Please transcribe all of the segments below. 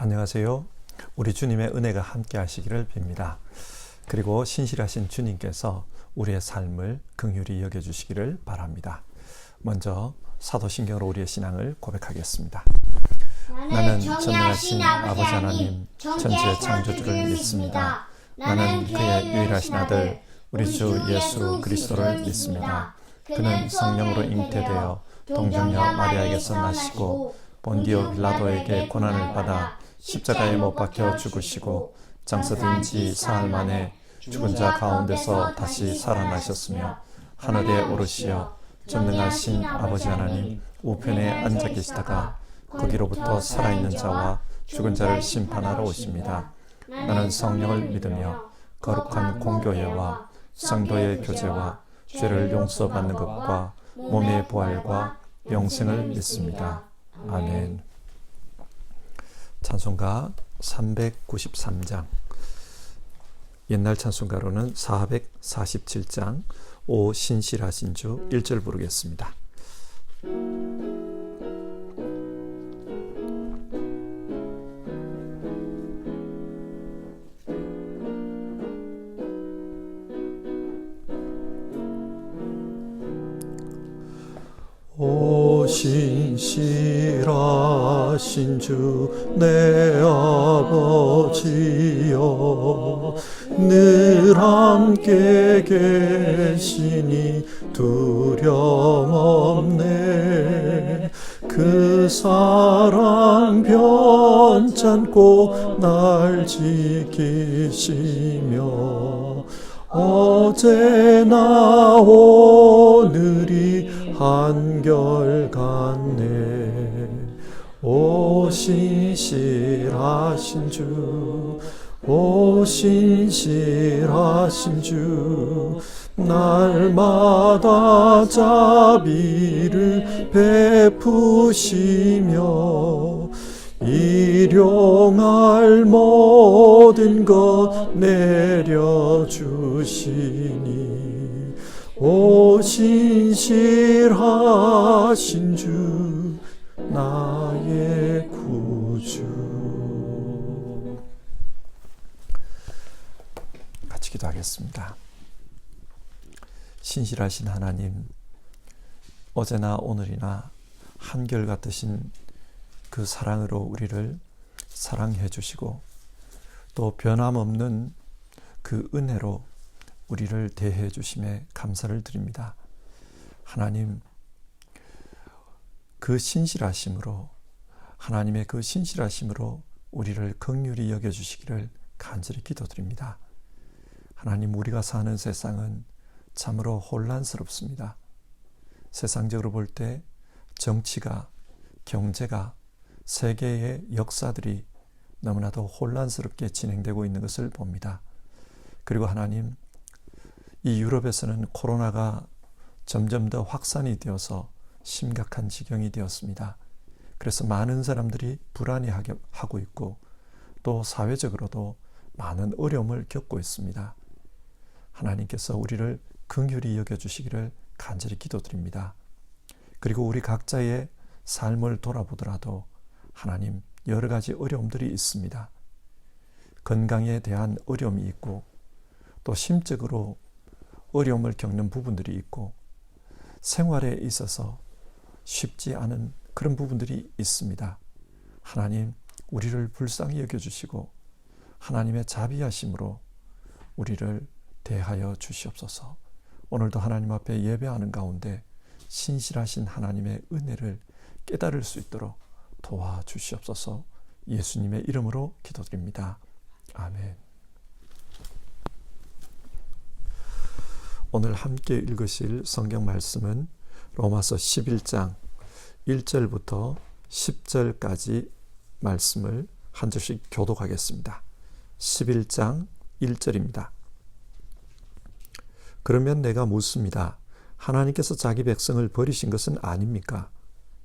안녕하세요. 우리 주님의 은혜가 함께 하시기를 빕니다. 그리고 신실하신 주님께서 우리의 삶을 긍휼히 여겨주시기를 바랍니다. 먼저 사도신경으로 우리의 신앙을 고백하겠습니다. 나는 전능하신 아버지 하나님 천지의 창조주를 믿습니다. 나는 그의 유일하신 아들 우리 주 예수 그리스도를 믿습니다. 그는 성령으로 잉태되어 동정녀 마리아에게서 나시고 본디오 빌라도에게 고난을 받아 십자가에 못 박혀 죽으시고 장사된 지 사흘 만에 죽은 자 가운데서 다시 살아나셨으며 하늘에 오르시어 전능하신 아버지 하나님 우편에 앉아 계시다가 거기로부터 살아있는 자와 죽은 자를 심판하러 오십니다. 나는 성령을 믿으며 거룩한 공교회와 성도의 교제와 죄를 용서받는 것과 몸의 부활과 영생을 믿습니다. 아멘. 찬송가 393장, 옛날 찬송가로는 447장 오 신실하신 주 1절 부르겠습니다. 오 신실하신 주 내 아버지여 늘 함께 계시니 두려움 없네. 그 사랑 변찮고 날 지키시며 어제나 오늘이 한결같네. 오 신실하신 주, 오 신실하신 주, 날마다 자비를 베푸시며 일용할 모든 것 내려주시니 오 신실하신 주 나의 구주. 같이 기도하겠습니다. 신실하신 하나님, 어제나 오늘이나 한결같으신 그 사랑으로 우리를 사랑해 주시고 또 변함없는 그 은혜로 우리를 대해 주심에 감사를 드립니다. 하나님, 그 신실하심으로, 하나님의 그 신실하심으로 우리를 긍휼히 여겨주시기를 간절히 기도드립니다. 하나님, 우리가 사는 세상은 참으로 혼란스럽습니다. 세상적으로 볼 때 정치가, 경제가, 세계의 역사들이 너무나도 혼란스럽게 진행되고 있는 것을 봅니다. 그리고 하나님, 이 유럽에서는 코로나가 점점 더 확산이 되어서 심각한 지경이 되었습니다. 그래서 많은 사람들이 불안해하고 있고 또 사회적으로도 많은 어려움을 겪고 있습니다. 하나님께서 우리를 긍휼히 여겨주시기를 간절히 기도드립니다. 그리고 우리 각자의 삶을 돌아보더라도 하나님, 여러 가지 어려움들이 있습니다. 건강에 대한 어려움이 있고 또 심적으로 어려움을 겪는 부분들이 있고 생활에 있어서 쉽지 않은 그런 부분들이 있습니다. 하나님, 우리를 불쌍히 여겨주시고 하나님의 자비하심으로 우리를 대하여 주시옵소서. 오늘도 하나님 앞에 예배하는 가운데 신실하신 하나님의 은혜를 깨달을 수 있도록 도와주시옵소서. 예수님의 이름으로 기도드립니다. 아멘. 오늘 함께 읽으실 성경 말씀은 로마서 11장 1절부터 10절까지 말씀을 한 절씩 교독하겠습니다. 11장 1절입니다. 그러면 내가 묻습니다. 하나님께서 자기 백성을 버리신 것은 아닙니까?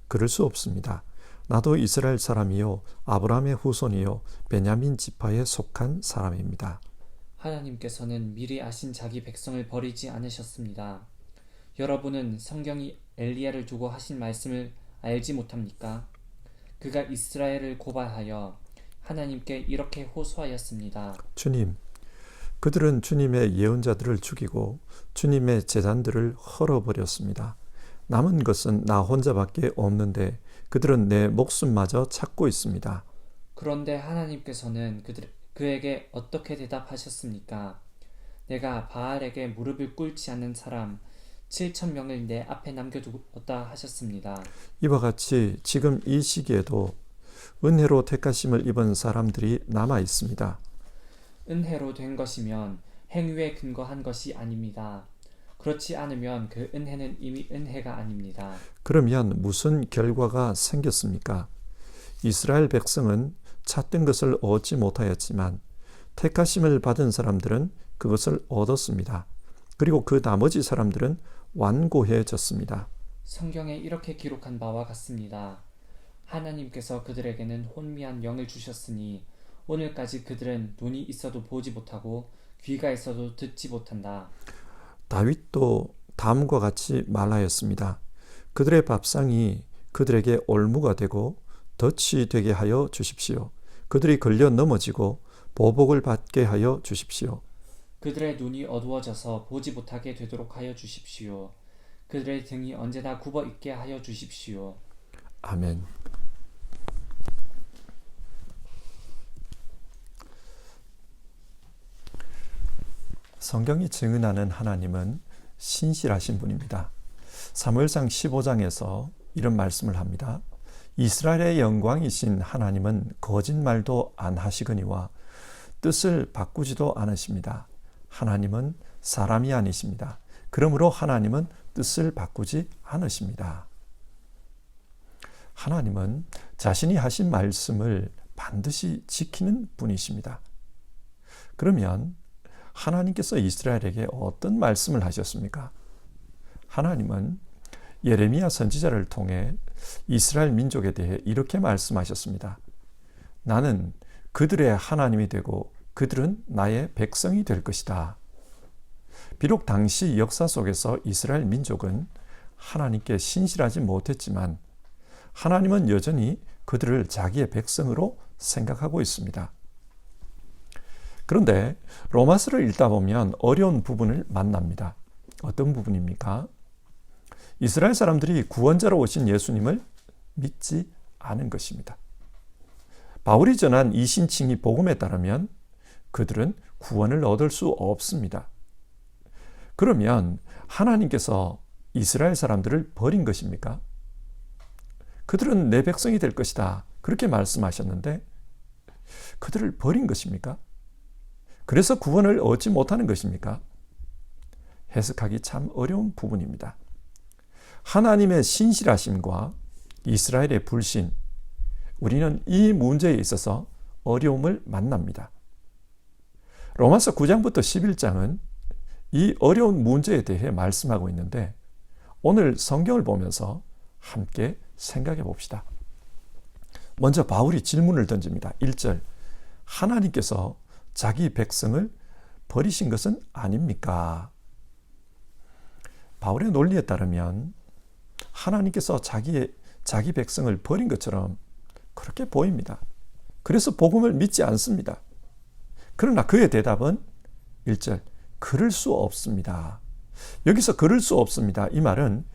그럴 수 없습니다. 나도 이스라엘 사람이요 아브라함의 후손이요 베냐민 지파에 속한 사람입니다. 하나님께서는 미리 아신 자기 백성을 버리지 않으셨습니다. 여러분은 성경이 엘리야를 두고 하신 말씀을 알지 못합니까? 그가 이스라엘을 고발하여 하나님께 이렇게 호소하였습니다. 주님, 그들은 주님의 예언자들을 죽이고 주님의 제단들을 헐어버렸습니다. 남은 것은 나 혼자밖에 없는데 그들은 내 목숨마저 찾고 있습니다. 그런데 하나님께서는 그에게 어떻게 대답하셨습니까? 내가 바알에게 무릎을 꿇지 않는 사람 7,000명을 내 앞에 남겨두었다 하셨습니다. 이와 같이 지금 이 시기에도 은혜로 택하심을 입은 사람들이 남아 있습니다. 은혜로 된 것이면 행위에 근거한 것이 아닙니다. 그렇지 않으면 그 은혜는 이미 은혜가 아닙니다. 그러면 무슨 결과가 생겼습니까? 이스라엘 백성은 찾던 것을 얻지 못하였지만 택하심을 받은 사람들은 그것을 얻었습니다. 그리고 그 나머지 사람들은 완고해졌습니다. 성경에 이렇게 기록한 바와 같습니다. 하나님께서 그들에게는 혼미한 영을 주셨으니 오늘까지 그들은 눈이 있어도 보지 못하고 귀가 있어도 듣지 못한다. 다윗도 다음과 같이 말하였습니다. 그들의 밥상이 그들에게 올무가 되고 덫이 되게 하여 주십시오. 그들이 걸려 넘어지고 보복을 받게 하여 주십시오. 그들의 눈이 어두워져서 보지 못하게 되도록 하여 주십시오. 그들의 등이 언제나 굽어 있게 하여 주십시오. 아멘. 성경이 증언하는 하나님은 신실하신 분입니다. 사무엘상 15장에서 이런 말씀을 합니다. 이스라엘의 영광이신 하나님은 거짓말도 안 하시거니와 뜻을 바꾸지도 않으십니다. 하나님은 사람이 아니십니다. 그러므로 하나님은 뜻을 바꾸지 않으십니다. 하나님은 자신이 하신 말씀을 반드시 지키는 분이십니다. 그러면 하나님께서 이스라엘에게 어떤 말씀을 하셨습니까? 하나님은 예레미야 선지자를 통해 이스라엘 민족에 대해 이렇게 말씀하셨습니다. 나는 그들의 하나님이 되고 그들은 나의 백성이 될 것이다. 비록 당시 역사 속에서 이스라엘 민족은 하나님께 신실하지 못했지만 하나님은 여전히 그들을 자기의 백성으로 생각하고 있습니다. 그런데 로마서를 읽다 보면 어려운 부분을 만납니다. 어떤 부분입니까? 이스라엘 사람들이 구원자로 오신 예수님을 믿지 않은 것입니다. 바울이 전한 이 신칭이 복음에 따르면 그들은 구원을 얻을 수 없습니다. 그러면 하나님께서 이스라엘 사람들을 버린 것입니까? 그들은 내 백성이 될 것이다. 그렇게 말씀하셨는데 그들을 버린 것입니까? 그래서 구원을 얻지 못하는 것입니까? 해석하기 참 어려운 부분입니다. 하나님의 신실하심과 이스라엘의 불신, 우리는 이 문제에 있어서 어려움을 만납니다. 로마서 9장부터 11장은 이 어려운 문제에 대해 말씀하고 있는데 오늘 성경을 보면서 함께 생각해 봅시다. 먼저 바울이 질문을 던집니다. 1절, 하나님께서 자기 백성을 버리신 것은 아닙니까? 바울의 논리에 따르면 하나님께서 자기 백성을 버린 것처럼 그렇게 보입니다. 그래서 복음을 믿지 않습니다. 그러나 그의 대답은 1절, 그럴 수 없습니다. 여기서 그럴 수 없습니다. 이 말은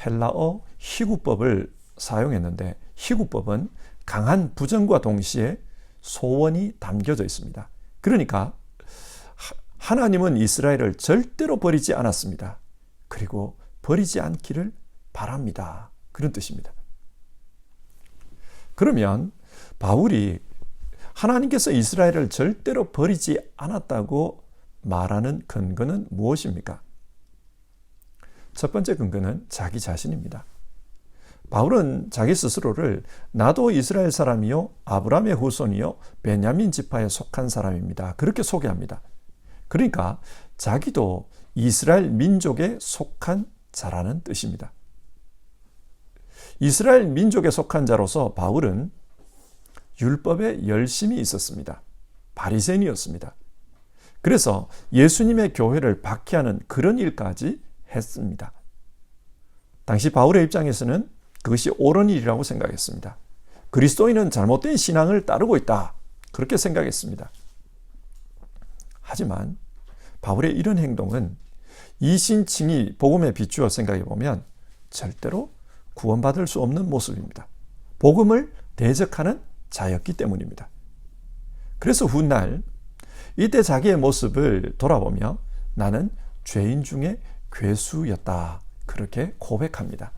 헬라어 희구법을 사용했는데 희구법은 강한 부정과 동시에 소원이 담겨져 있습니다. 그러니까 하나님은 이스라엘을 절대로 버리지 않았습니다. 그리고 버리지 않기를 바랍니다. 그런 뜻입니다. 그러면 바울이 하나님께서 이스라엘을 절대로 버리지 않았다고 말하는 근거는 무엇입니까? 첫 번째 근거는 자기 자신입니다. 바울은 자기 스스로를 나도 이스라엘 사람이요 아브라함의 후손이요 베냐민 지파에 속한 사람입니다. 그렇게 소개합니다. 그러니까 자기도 이스라엘 민족에 속한 자라는 뜻입니다. 이스라엘 민족에 속한 자로서 바울은 율법에 열심히 있었습니다. 바리새인이었습니다. 그래서 예수님의 교회를 박해하는 그런 일까지 했습니다. 당시 바울의 입장에서는 그것이 옳은 일이라고 생각했습니다. 그리스도인은 잘못된 신앙을 따르고 있다. 그렇게 생각했습니다. 하지만 바울의 이런 행동은 이신칭이 복음에 비추어 생각해 보면 절대로 구원받을 수 없는 모습입니다. 복음을 대적하는 자였기 때문입니다. 그래서 훗날 이때 자기의 모습을 돌아보며 나는 죄인 중에 괴수였다, 그렇게 고백합니다.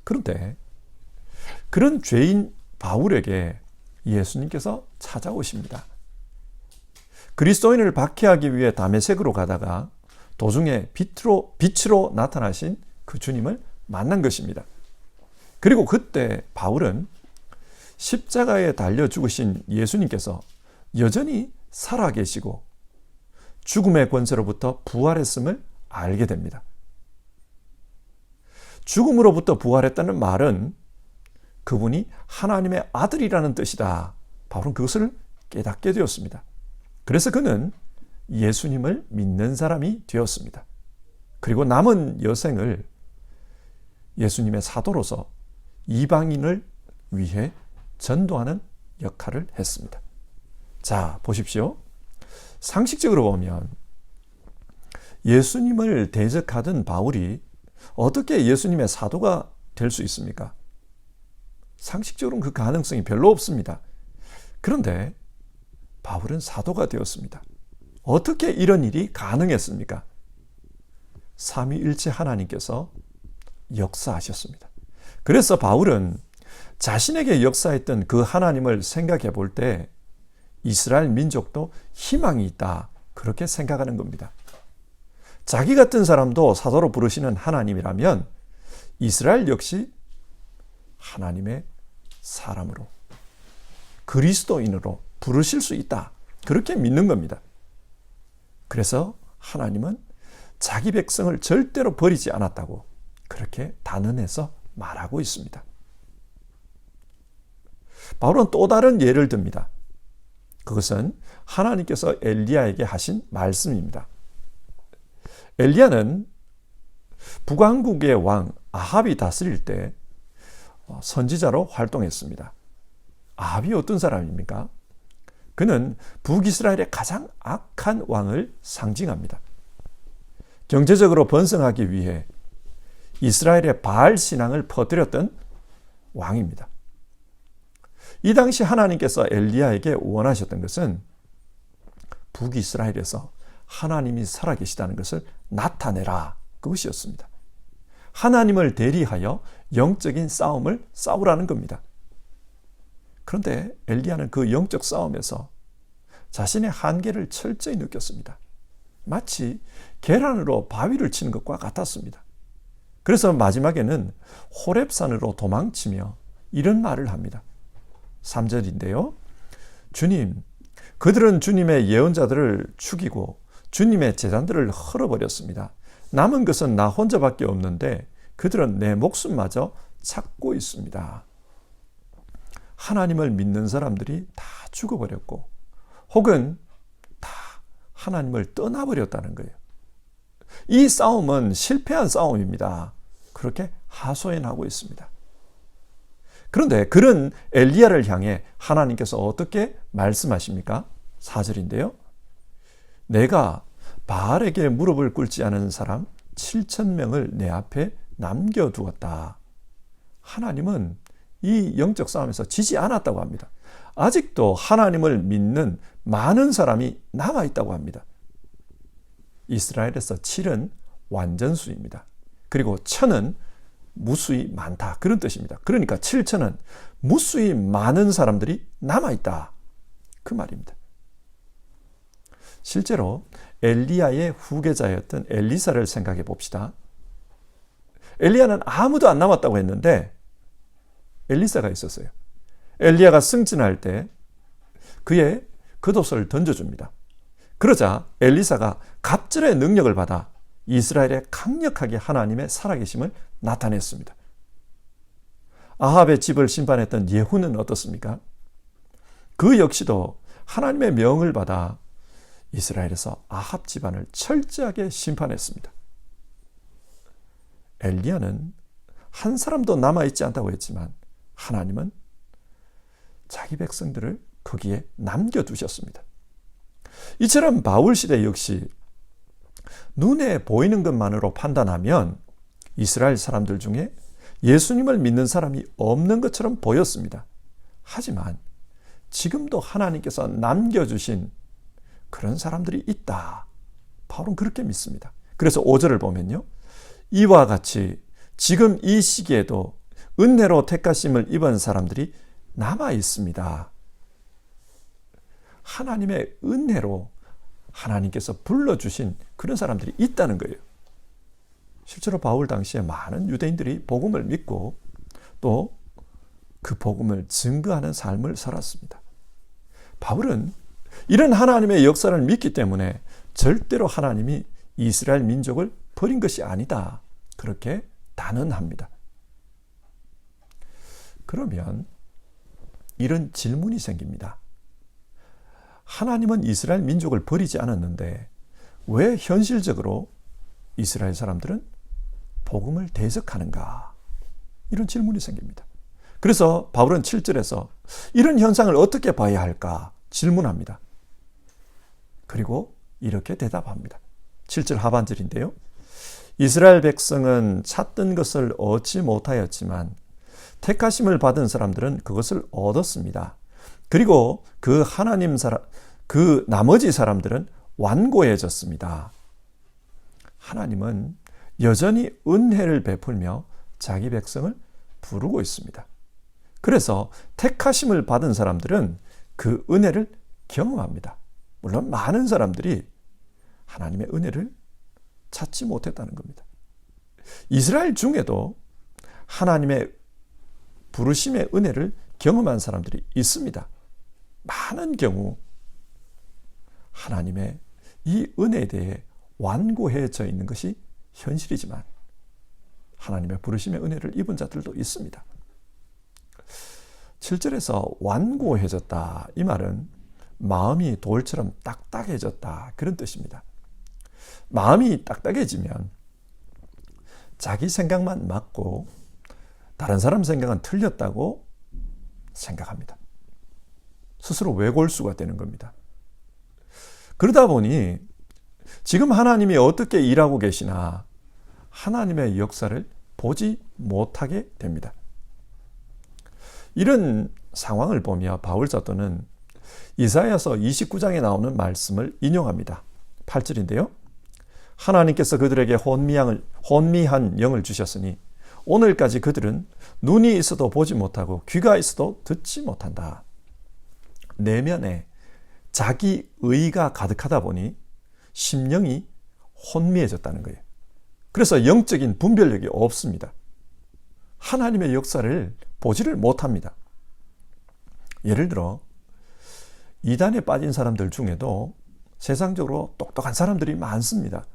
그런데 그런 죄인 바울에게 예수님께서 찾아오십니다. 그리스도인을 박해하기 위해 다메섹으로 가다가 도중에 빛으로 나타나신 그 주님을 만난 것입니다. 그리고 그때 바울은 십자가에 달려 죽으신 예수님께서 여전히 살아계시고 죽음의 권세로부터 부활했음을 알게 됩니다. 죽음으로부터 부활했다는 말은 그분이 하나님의 아들이라는 뜻이다. 바울은 그것을 깨닫게 되었습니다. 그래서 그는 예수님을 믿는 사람이 되었습니다. 그리고 남은 여생을 예수님의 사도로서 이방인을 위해 전도하는 역할을 했습니다. 자, 보십시오. 상식적으로 보면 예수님을 대적하던 바울이 어떻게 예수님의 사도가 될 수 있습니까? 상식적으로는 그 가능성이 별로 없습니다. 그런데 바울은 사도가 되었습니다. 어떻게 이런 일이 가능했습니까? 삼위일체 하나님께서 역사하셨습니다. 그래서 바울은 자신에게 역사했던 그 하나님을 생각해 볼 때 이스라엘 민족도 희망이 있다, 그렇게 생각하는 겁니다. 자기 같은 사람도 사도로 부르시는 하나님이라면 이스라엘 역시 하나님의 사람으로, 그리스도인으로 부르실 수 있다, 그렇게 믿는 겁니다. 그래서 하나님은 자기 백성을 절대로 버리지 않았다고 그렇게 단언해서 말하고 있습니다. 바울은 또 다른 예를 듭니다. 그것은 하나님께서 엘리야에게 하신 말씀입니다. 엘리야는 북왕국의 왕 아합이 다스릴 때 선지자로 활동했습니다. 아합이 어떤 사람입니까? 그는 북이스라엘의 가장 악한 왕을 상징합니다. 경제적으로 번성하기 위해 이스라엘의 바알 신앙을 퍼뜨렸던 왕입니다. 이 당시 하나님께서 엘리야에게 원하셨던 것은 북이스라엘에서 하나님이 살아계시다는 것을 나타내라, 그것이었습니다. 하나님을 대리하여 영적인 싸움을 싸우라는 겁니다. 그런데 엘리야는 그 영적 싸움에서 자신의 한계를 철저히 느꼈습니다. 마치 계란으로 바위를 치는 것과 같았습니다. 그래서 마지막에는 호렙산으로 도망치며 이런 말을 합니다. 3절인데요. 주님, 그들은 주님의 예언자들을 죽이고 주님의 제단들을 헐어버렸습니다. 남은 것은 나 혼자밖에 없는데 그들은 내 목숨마저 찾고 있습니다. 하나님을 믿는 사람들이 다 죽어버렸고 혹은 다 하나님을 떠나버렸다는 거예요. 이 싸움은 실패한 싸움입니다. 그렇게 하소연하고 있습니다. 그런데 그런 엘리야를 향해 하나님께서 어떻게 말씀하십니까? 4절인데요. 내가 바알에게 무릎을 꿇지 않은 사람 7,000명을 내 앞에 남겨두었다. 하나님은 이 영적 싸움에서 지지 않았다고 합니다. 아직도 하나님을 믿는 많은 사람이 남아있다고 합니다. 이스라엘에서 7은 완전수입니다. 그리고 1,000은 무수히 많다, 그런 뜻입니다. 그러니까 7,000은 무수히 많은 사람들이 남아있다, 그 말입니다. 실제로 엘리야의 후계자였던 엘리사를 생각해 봅시다. 엘리야는 아무도 안 남았다고 했는데 엘리사가 있었어요. 엘리야가 승진할 때 그의 겉옷을 던져줍니다. 그러자 엘리사가 갑절의 능력을 받아 이스라엘에 강력하게 하나님의 살아계심을 나타냈습니다. 아합의 집을 심판했던 예후는 어떻습니까? 그 역시도 하나님의 명을 받아 이스라엘에서 아합 집안을 철저하게 심판했습니다. 엘리야는 한 사람도 남아있지 않다고 했지만 하나님은 자기 백성들을 거기에 남겨두셨습니다. 이처럼 바울 시대 역시 눈에 보이는 것만으로 판단하면 이스라엘 사람들 중에 예수님을 믿는 사람이 없는 것처럼 보였습니다. 하지만 지금도 하나님께서 남겨주신 그런 사람들이 있다. 바울은 그렇게 믿습니다. 그래서 5절을 보면요. 이와 같이 지금 이 시기에도 은혜로 택하심을 입은 사람들이 남아 있습니다. 하나님의 은혜로 하나님께서 불러주신 그런 사람들이 있다는 거예요. 실제로 바울 당시에 많은 유대인들이 복음을 믿고 또 그 복음을 증거하는 삶을 살았습니다. 바울은 이런 하나님의 역사를 믿기 때문에 절대로 하나님이 이스라엘 민족을 버린 것이 아니다. 그렇게 단언합니다. 그러면 이런 질문이 생깁니다. 하나님은 이스라엘 민족을 버리지 않았는데 왜 현실적으로 이스라엘 사람들은 복음을 대적하는가? 이런 질문이 생깁니다. 그래서 바울은 7절에서 이런 현상을 어떻게 봐야 할까 질문합니다. 그리고 이렇게 대답합니다. 7절 하반절인데요. 이스라엘 백성은 찾던 것을 얻지 못하였지만 택하심을 받은 사람들은 그것을 얻었습니다. 그리고 그 나머지 사람들은 완고해졌습니다. 하나님은 여전히 은혜를 베풀며 자기 백성을 부르고 있습니다. 그래서 택하심을 받은 사람들은 그 은혜를 경험합니다. 물론 많은 사람들이 하나님의 은혜를 찾지 못했다는 겁니다. 이스라엘 중에도 하나님의 부르심의 은혜를 경험한 사람들이 있습니다. 많은 경우 하나님의 이 은혜에 대해 완고해져 있는 것이 현실이지만 하나님의 부르심의 은혜를 입은 자들도 있습니다. 7절에서 완고해졌다. 이 말은 마음이 돌처럼 딱딱해졌다. 그런 뜻입니다. 마음이 딱딱해지면 자기 생각만 맞고 다른 사람 생각은 틀렸다고 생각합니다. 스스로 외골수가 되는 겁니다. 그러다 보니 지금 하나님이 어떻게 일하고 계시나 하나님의 역사를 보지 못하게 됩니다. 이런 상황을 보며 바울 사도는 이사야서 29장에 나오는 말씀을 인용합니다. 8절인데요. 하나님께서 그들에게 혼미한 영을 주셨으니 오늘까지 그들은 눈이 있어도 보지 못하고 귀가 있어도 듣지 못한다. 내면에 자기 의가 가득하다 보니 심령이 혼미해졌다는 거예요. 그래서 영적인 분별력이 없습니다. 하나님의 역사를 보지를 못합니다. 예를 들어 이단에 빠진 사람들 중에도 세상적으로 똑똑한 사람들이 많습니다.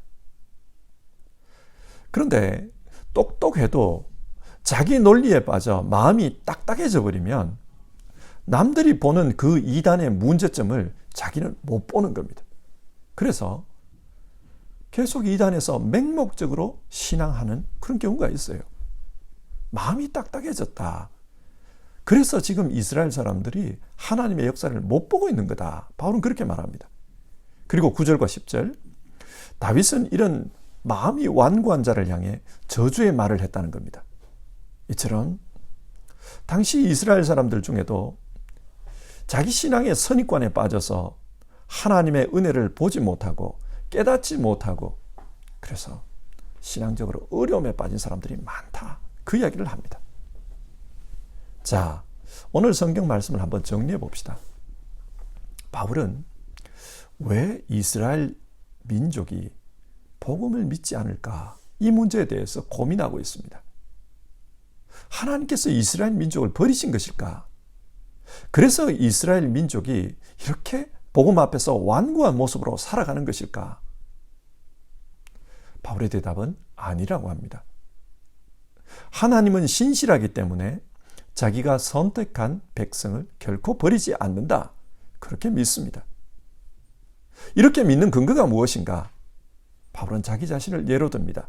그런데 똑똑해도 자기 논리에 빠져 마음이 딱딱해져 버리면 남들이 보는 그 이단의 문제점을 자기는 못 보는 겁니다. 그래서 계속 이단에서 맹목적으로 신앙하는 그런 경우가 있어요. 마음이 딱딱해졌다. 그래서 지금 이스라엘 사람들이 하나님의 역사를 못 보고 있는 거다. 바울은 그렇게 말합니다. 그리고 9절과 10절 다윗은 이런 마음이 완고한 자를 향해 저주의 말을 했다는 겁니다. 이처럼 당시 이스라엘 사람들 중에도 자기 신앙의 선입관에 빠져서 하나님의 은혜를 보지 못하고 깨닫지 못하고 그래서 신앙적으로 어려움에 빠진 사람들이 많다. 그 이야기를 합니다. 자, 오늘 성경 말씀을 한번 정리해 봅시다. 바울은 왜 이스라엘 민족이 복음을 믿지 않을까? 이 문제에 대해서 고민하고 있습니다. 하나님께서 이스라엘 민족을 버리신 것일까? 그래서 이스라엘 민족이 이렇게 복음 앞에서 완고한 모습으로 살아가는 것일까? 바울의 대답은 아니라고 합니다. 하나님은 신실하기 때문에 자기가 선택한 백성을 결코 버리지 않는다. 그렇게 믿습니다. 이렇게 믿는 근거가 무엇인가? 바울은 자기 자신을 예로 듭니다.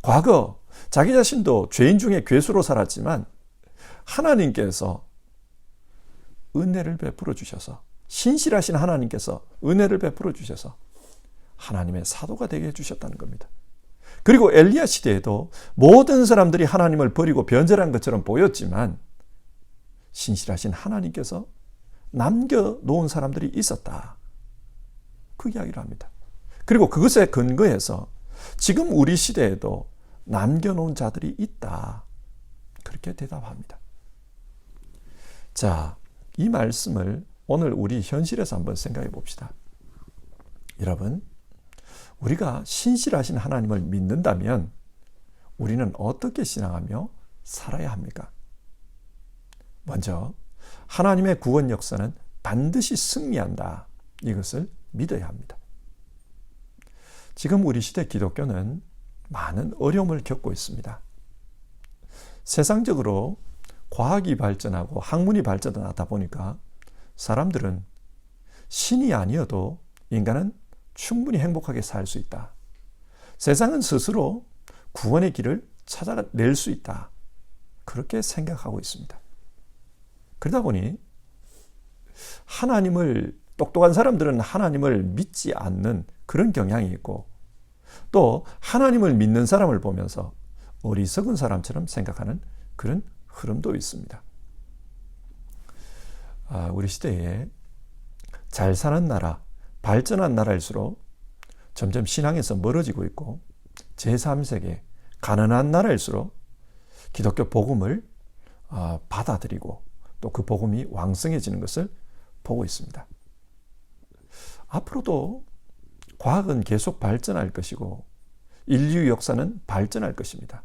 과거 자기 자신도 죄인 중에 괴수로 살았지만 하나님께서 은혜를 베풀어 주셔서, 신실하신 하나님께서 은혜를 베풀어 주셔서 하나님의 사도가 되게 해주셨다는 겁니다. 그리고 엘리야 시대에도 모든 사람들이 하나님을 버리고 변절한 것처럼 보였지만 신실하신 하나님께서 남겨놓은 사람들이 있었다. 그 이야기를 합니다. 그리고 그것에 근거해서 지금 우리 시대에도 남겨놓은 자들이 있다. 그렇게 대답합니다. 자, 이 말씀을 오늘 우리 현실에서 한번 생각해 봅시다. 여러분, 우리가 신실하신 하나님을 믿는다면 우리는 어떻게 신앙하며 살아야 합니까? 먼저 하나님의 구원 역사는 반드시 승리한다. 이것을 믿어야 합니다. 지금 우리 시대 기독교는 많은 어려움을 겪고 있습니다. 세상적으로 과학이 발전하고 학문이 발전하다 보니까 사람들은 신이 아니어도 인간은 충분히 행복하게 살 수 있다. 세상은 스스로 구원의 길을 찾아낼 수 있다. 그렇게 생각하고 있습니다. 그러다 보니 똑똑한 사람들은 하나님을 믿지 않는 그런 경향이 있고, 또 하나님을 믿는 사람을 보면서 어리석은 사람처럼 생각하는 그런 흐름도 있습니다. 우리 시대에 잘 사는 나라, 발전한 나라일수록 점점 신앙에서 멀어지고 있고, 제3세계, 가난한 나라일수록 기독교 복음을 받아들이고 또 그 복음이 왕성해지는 것을 보고 있습니다. 앞으로도 과학은 계속 발전할 것이고 인류 역사는 발전할 것입니다.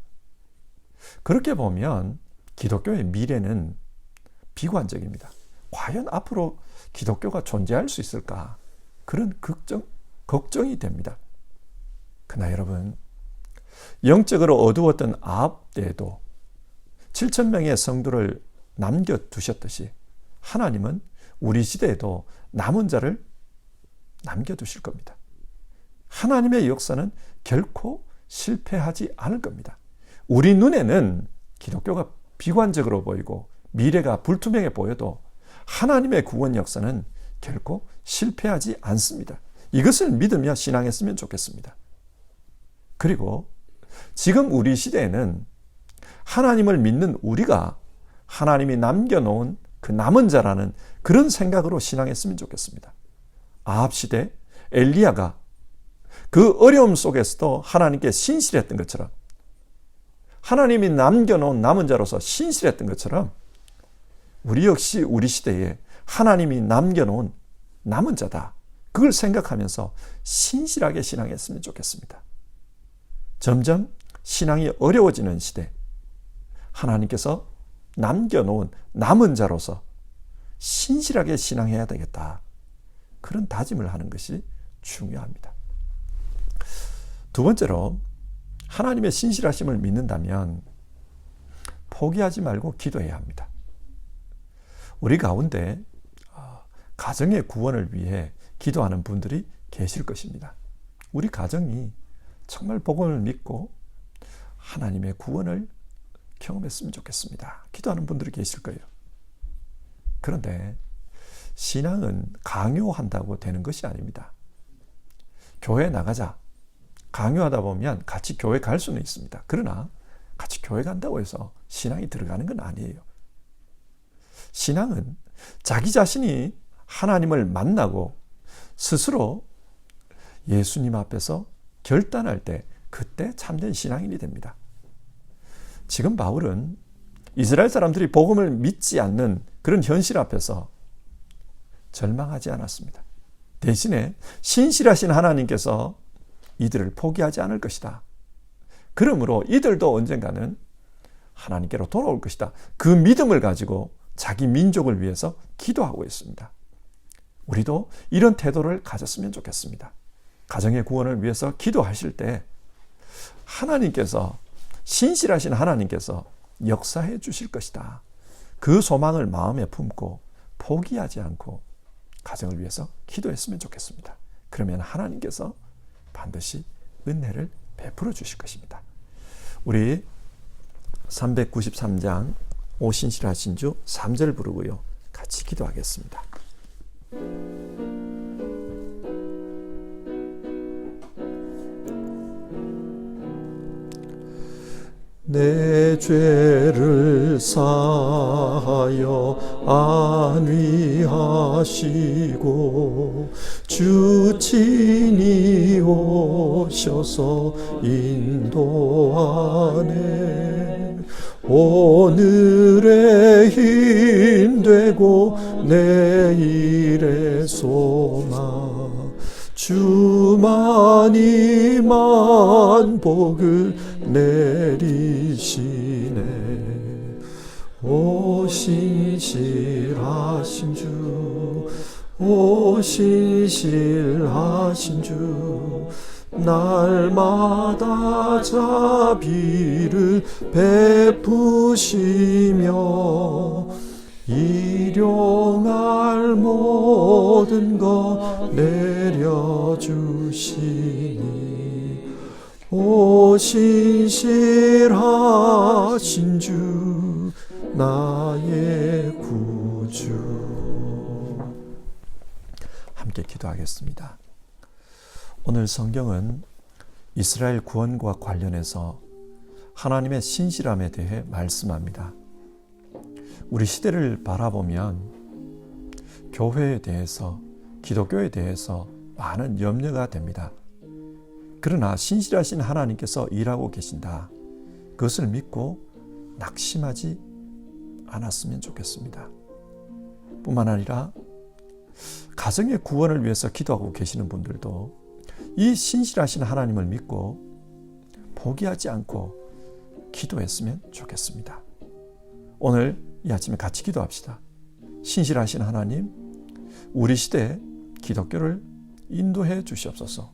그렇게 보면 기독교의 미래는 비관적입니다. 과연 앞으로 기독교가 존재할 수 있을까? 그런 걱정이 됩니다. 그러나 여러분, 영적으로 어두웠던 아합 때에도 7,000명의 성도를 남겨두셨듯이 하나님은 우리 시대에도 남은 자를 남겨두실 겁니다. 하나님의 역사는 결코 실패하지 않을 겁니다. 우리 눈에는 기독교가 비관적으로 보이고 미래가 불투명해 보여도 하나님의 구원 역사는 결코 실패하지 않습니다. 이것을 믿으며 신앙했으면 좋겠습니다. 그리고 지금 우리 시대에는 하나님을 믿는 우리가 하나님이 남겨놓은 그 남은 자라는 그런 생각으로 신앙했으면 좋겠습니다. 아합 시대 엘리야가 그 어려움 속에서도 하나님께 신실했던 것처럼, 하나님이 남겨놓은 남은 자로서 신실했던 것처럼 우리 역시 우리 시대에 하나님이 남겨놓은 남은 자다. 그걸 생각하면서 신실하게 신앙했으면 좋겠습니다. 점점 신앙이 어려워지는 시대, 하나님께서 남겨놓은 남은 자로서 신실하게 신앙해야 되겠다. 그런 다짐을 하는 것이 중요합니다. 두 번째로, 하나님의 신실하심을 믿는다면 포기하지 말고 기도해야 합니다. 우리 가운데 가정의 구원을 위해 기도하는 분들이 계실 것입니다. 우리 가정이 정말 복음을 믿고 하나님의 구원을 경험했으면 좋겠습니다. 기도하는 분들이 계실 거예요. 그런데 신앙은 강요한다고 되는 것이 아닙니다. 교회 나가자. 강요하다 보면 같이 교회 갈 수는 있습니다. 그러나 같이 교회 간다고 해서 신앙이 들어가는 건 아니에요. 신앙은 자기 자신이 하나님을 만나고 스스로 예수님 앞에서 결단할 때, 그때 참된 신앙인이 됩니다. 지금 바울은 이스라엘 사람들이 복음을 믿지 않는 그런 현실 앞에서 절망하지 않았습니다. 대신에 신실하신 하나님께서 이들을 포기하지 않을 것이다. 그러므로 이들도 언젠가는 하나님께로 돌아올 것이다. 그 믿음을 가지고 자기 민족을 위해서 기도하고 있습니다. 우리도 이런 태도를 가졌으면 좋겠습니다. 가정의 구원을 위해서 기도하실 때 하나님께서, 신실하신 하나님께서 역사해 주실 것이다. 그 소망을 마음에 품고 포기하지 않고 가정을 위해서 기도했으면 좋겠습니다. 그러면 하나님께서 반드시 은혜를 베풀어 주실 것입니다. 우리 393장 오 신실하신 주 3절 부르고요. 같이 기도하겠습니다. 내 죄를 사하여 안위하시고 주 친히 오셔서 인도하네. 오늘의 힘되고 내일의 소망 주만이 만복을 내리시네. 오 신실하신 주, 오 신실하신 주, 날마다 자비를 베푸시며 일용할 모든 것 내려주시니 오 신실하신 주 나의 구주. 함께 기도하겠습니다. 오늘 성경은 이스라엘 구원과 관련해서 하나님의 신실함에 대해 말씀합니다. 우리 시대를 바라보면 교회에 대해서, 기독교에 대해서 많은 염려가 됩니다. 그러나 신실하신 하나님께서 일하고 계신다. 그것을 믿고 낙심하지 않았으면 좋겠습니다. 뿐만 아니라 가정의 구원을 위해서 기도하고 계시는 분들도 이 신실하신 하나님을 믿고 포기하지 않고 기도했으면 좋겠습니다. 오늘 이 아침에 같이 기도합시다. 신실하신 하나님, 우리 시대에 기독교를 인도해 주시옵소서.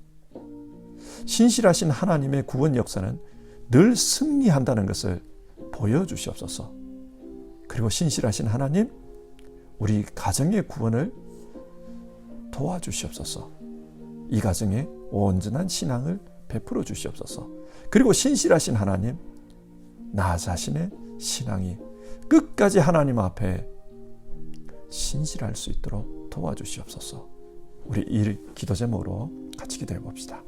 신실하신 하나님의 구원 역사는 늘 승리한다는 것을 보여주시옵소서. 그리고 신실하신 하나님, 우리 가정의 구원을 도와주시옵소서. 이 가정에 온전한 신앙을 베풀어 주시옵소서. 그리고 신실하신 하나님, 나 자신의 신앙이 끝까지 하나님 앞에 신실할 수 있도록 도와주시옵소서. 우리 이 기도 제목으로 같이 기도해 봅시다.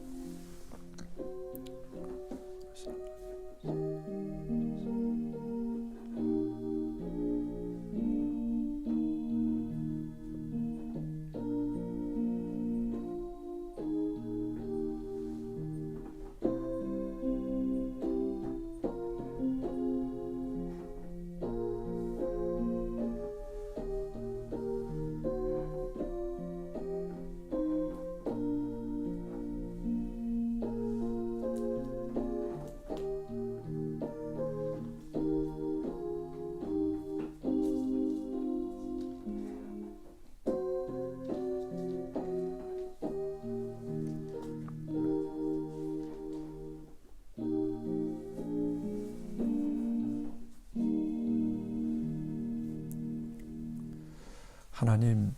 하나님,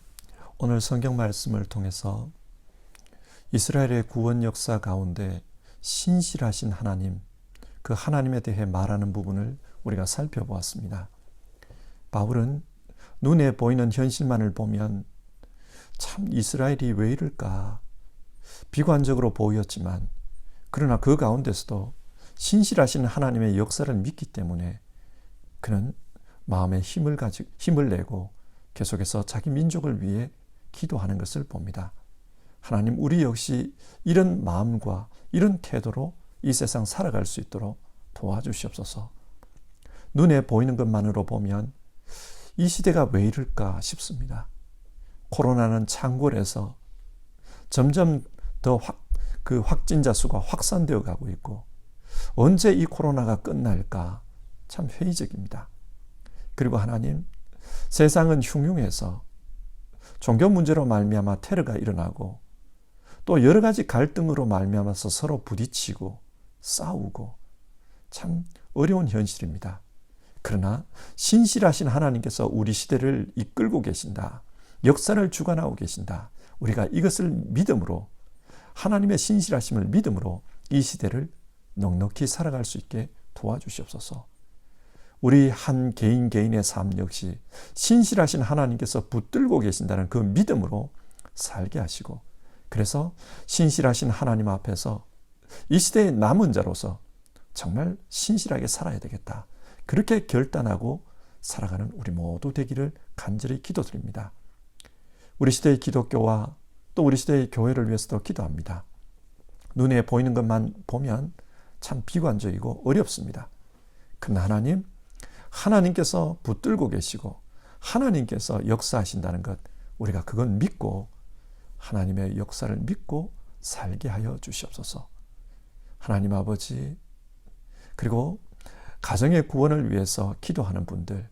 오늘 성경 말씀을 통해서 이스라엘의 구원 역사 가운데 신실하신 하나님, 그 하나님에 대해 말하는 부분을 우리가 살펴보았습니다. 바울은 눈에 보이는 현실만을 보면 참 이스라엘이 왜 이럴까 비관적으로 보였지만, 그러나 그 가운데서도 신실하신 하나님의 역사를 믿기 때문에 그는 마음에 힘을 내고 계속해서 자기 민족을 위해 기도하는 것을 봅니다. 하나님, 우리 역시 이런 마음과 이런 태도로 이 세상 살아갈 수 있도록 도와주시옵소서. 눈에 보이는 것만으로 보면 이 시대가 왜 이럴까 싶습니다. 코로나는 창궐해서 점점 더 확진자 수가 확산되어 가고 있고, 언제 이 코로나가 끝날까 참 회의적입니다. 그리고 하나님, 세상은 흉흉해서 종교 문제로 말미암아 테러가 일어나고, 또 여러 가지 갈등으로 말미암아서 서로 부딪히고 싸우고 참 어려운 현실입니다. 그러나 신실하신 하나님께서 우리 시대를 이끌고 계신다. 역사를 주관하고 계신다. 우리가 이것을 믿음으로, 하나님의 신실하심을 믿음으로 이 시대를 넉넉히 살아갈 수 있게 도와주시옵소서. 우리 한 개인 개인의 삶 역시 신실하신 하나님께서 붙들고 계신다는 그 믿음으로 살게 하시고, 그래서 신실하신 하나님 앞에서 이 시대의 남은 자로서 정말 신실하게 살아야 되겠다, 그렇게 결단하고 살아가는 우리 모두 되기를 간절히 기도드립니다. 우리 시대의 기독교와 또 우리 시대의 교회를 위해서도 기도합니다. 눈에 보이는 것만 보면 참 비관적이고 어렵습니다. 그러나 하나님께서 붙들고 계시고 하나님께서 역사하신다는 것, 우리가 그건 믿고 하나님의 역사를 믿고 살게 하여 주시옵소서. 하나님 아버지, 그리고 가정의 구원을 위해서 기도하는 분들,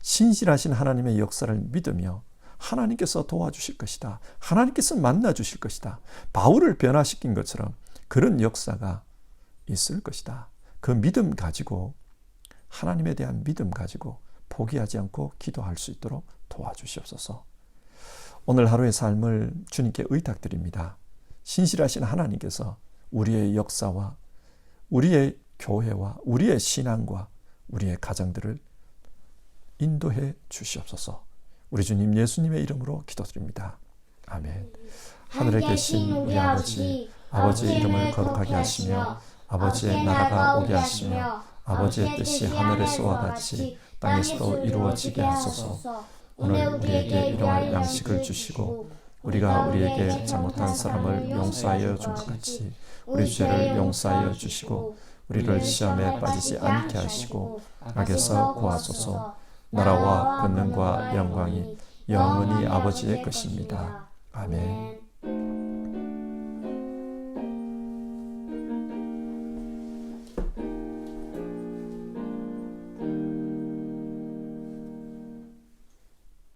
신실하신 하나님의 역사를 믿으며 하나님께서 도와주실 것이다, 하나님께서 만나주실 것이다, 바울을 변화시킨 것처럼 그런 역사가 있을 것이다, 그 믿음 가지고, 하나님에 대한 믿음 가지고 포기하지 않고 기도할 수 있도록 도와주시옵소서. 오늘 하루의 삶을 주님께 의탁드립니다. 신실하신 하나님께서 우리의 역사와 우리의 교회와 우리의 신앙과 우리의 가정들을 인도해 주시옵소서. 우리 주님 예수님의 이름으로 기도드립니다. 아멘. 하늘에 계신 우리 아버지의 이름을 거룩하게 하시며 아버지의 나라가 오게 하시며 아버지의 뜻이 하늘에서와 같이 땅에서도 이루어지게 하소서. 오늘 우리에게 일용할 양식을 주시고 우리가 우리에게 잘못한 사람을 용서하여 준 것 같이 우리 죄를 용서하여 주시고 우리를 시험에 빠지지 않게 하시고 악에서 구하소서. 나라와 권능과 영광이 영원히 아버지의 것입니다. 아멘.